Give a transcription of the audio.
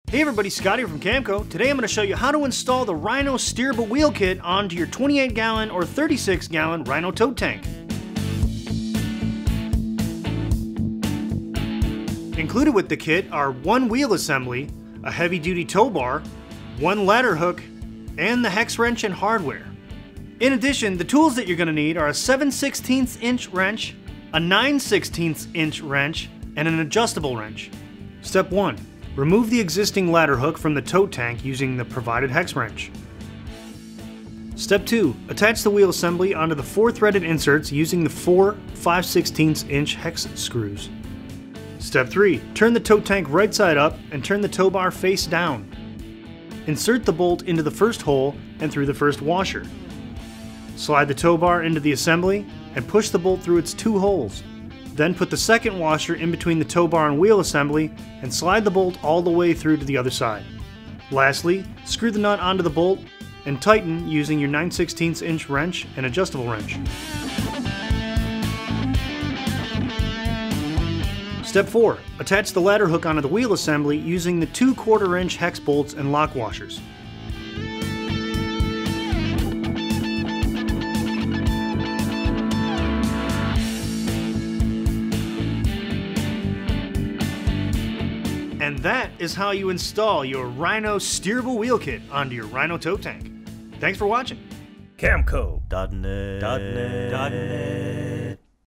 Hey everybody, Scott here from Camco. Today I'm going to show you how to install the RHINO Steerable wheel kit onto your 28 gallon or 36 gallon RHINO Tote tank. Included with the kit are one wheel assembly, a heavy duty tow bar, one ladder hook, and the hex wrench and hardware. In addition, the tools that you're going to need are a 7/16 inch wrench, a 9/16 inch wrench, and an adjustable wrench. Step 1. Remove the existing ladder hook from the tote tank using the provided hex wrench. Step 2. Attach the wheel assembly onto the 4-threaded inserts using the 4 5/16 inch hex screws. Step 3. Turn the tote tank right side up and turn the tow bar face down. Insert the bolt into the first hole and through the first washer. Slide the tow bar into the assembly and push the bolt through its 2 holes. Then put the second washer in between the tow bar and wheel assembly and slide the bolt all the way through to the other side. Lastly, screw the nut onto the bolt and tighten using your 9/16 inch wrench and adjustable wrench. Step 4. Attach the ladder hook onto the wheel assembly using the 2/4 inch hex bolts and lock washers. And that is how you install your RHINO Steerable wheel kit onto your RHINO Tote tank. Thanks for watching. Camco.net.